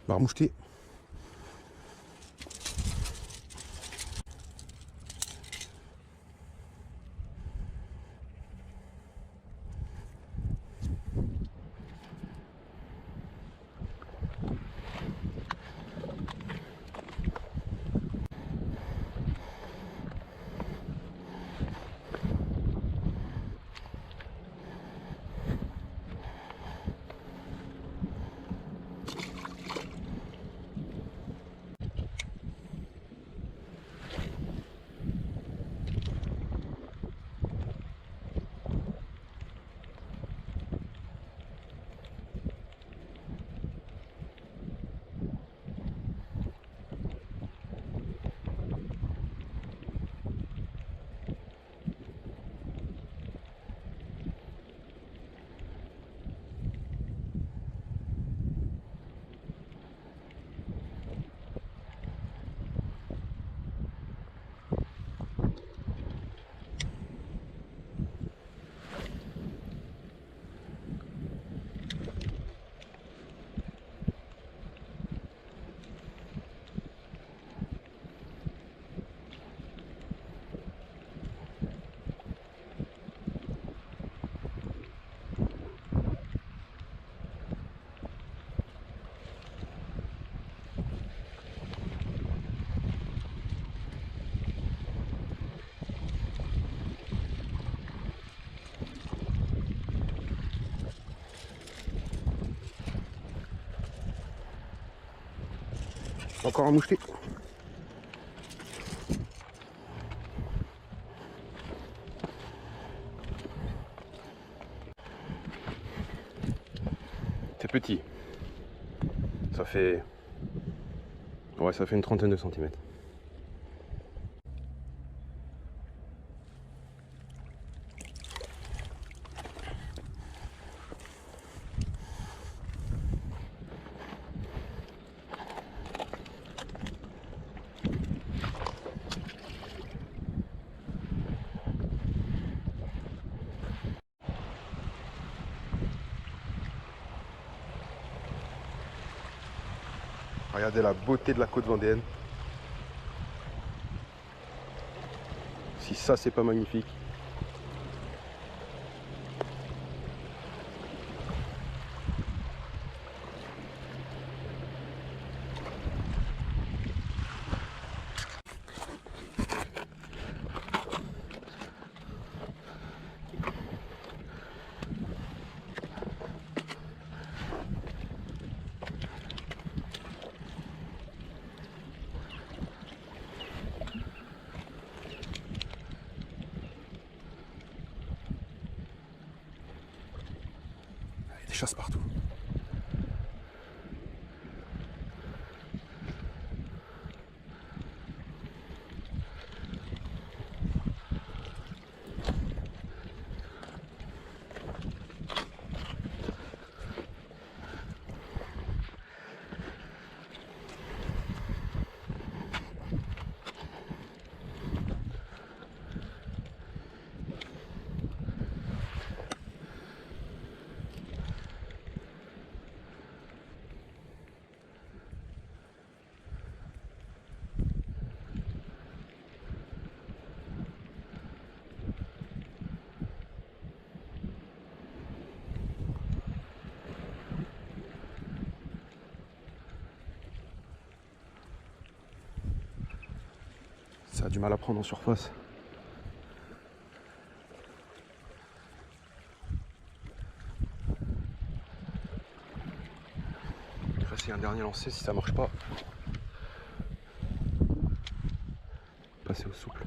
Barre mouchetée. Encore un moucheté. C'est petit. Ça fait... Ouais, ça fait une trentaine de centimètres. Regardez la beauté de la côte vendéenne. Si ça, c'est pas magnifique. Des chasses partout. Ça a du mal à prendre en surface. Il reste un dernier lancer si ça marche pas. Passer au souple.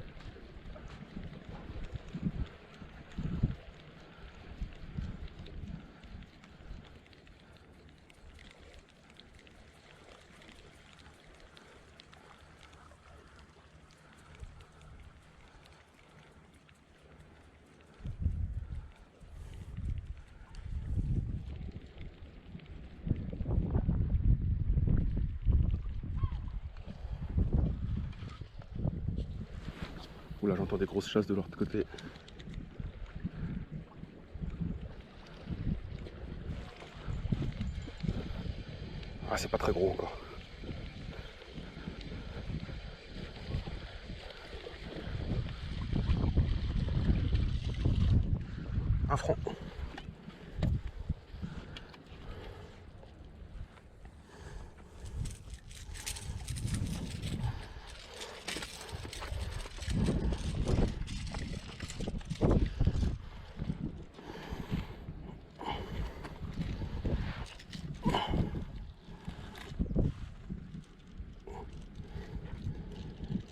Oula, j'entends des grosses chasses de l'autre côté. Ah, c'est pas très gros encore. Un franc.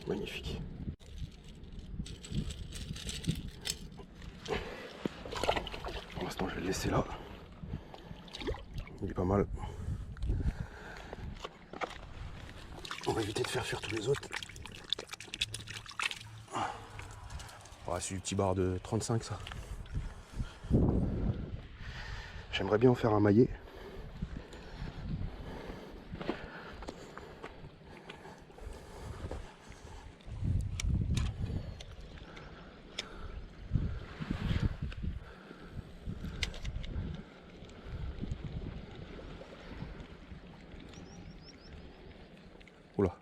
Magnifique. Pour l'instant, je vais le laisser là. Il est pas mal. On va éviter de faire fuir tous les autres. Ouais, c'est du petit bar de 35 ça. J'aimerais bien en faire un maillet. Oula.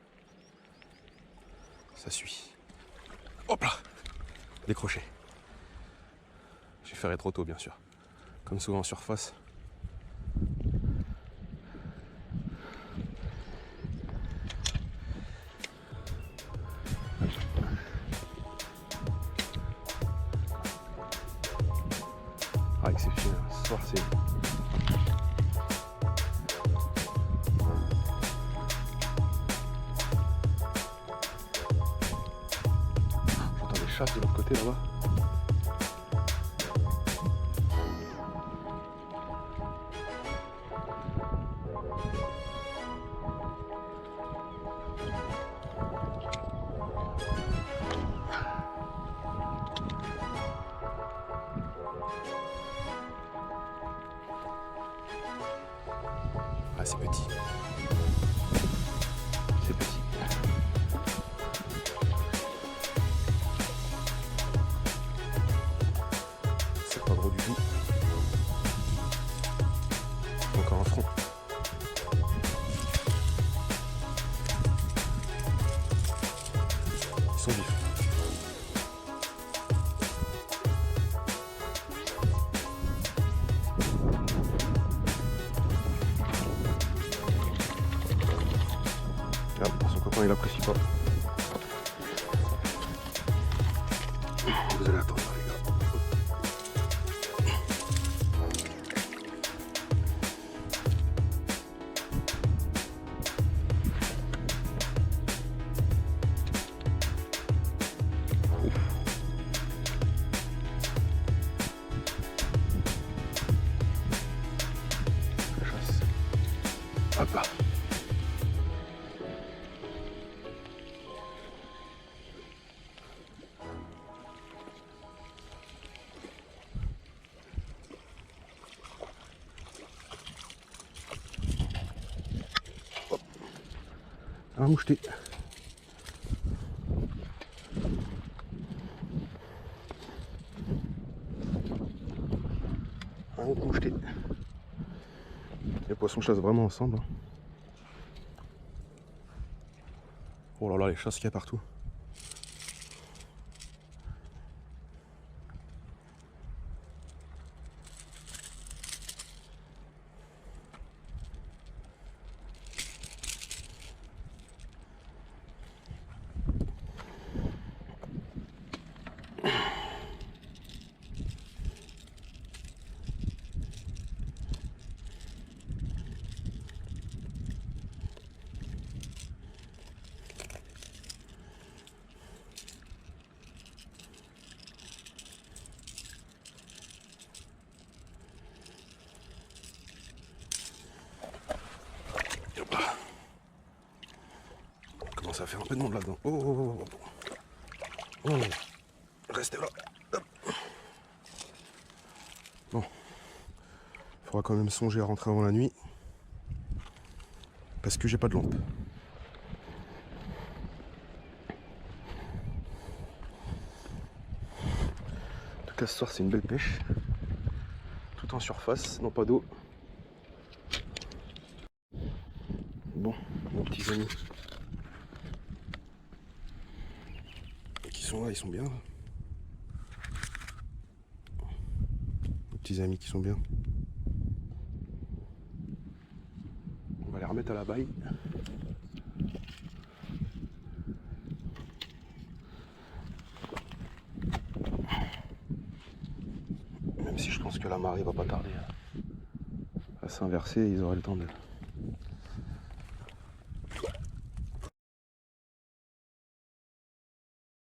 Ça suit. Hop là. Décroché. J'ai ferré trop tôt bien sûr. Comme souvent en surface. Ah, exceptionnel. Ce soir c'est... J'entends des chasses de l'autre côté là-bas. Ah, c'est petit. C'est petit. C'est pas gros du tout. Encore un front. Ils sont vifs. Ah, son copain il apprécie pas. Vous allez attendre les gars. La chasse. Hop là. Un moucheté. Un autre moucheté. Les poissons chassent vraiment ensemble. Oh là là, les chasses qu'il y a partout. Ça fait un peu de monde là-dedans. Oh, oh, oh, oh. Oh. Restez là. Hop. Bon. Il faudra quand même songer à rentrer avant la nuit. Parce que j'ai pas de lampe. tout cas ce soir c'est une belle pêche. Tout en surface, non pas d'eau. Bon, nos petits amis qui sont là, ils sont bien. Nos petits amis qui sont bien. On va les remettre à la baille. Même si je pense que la marée va pas tarder à s'inverser, ils auraient le temps de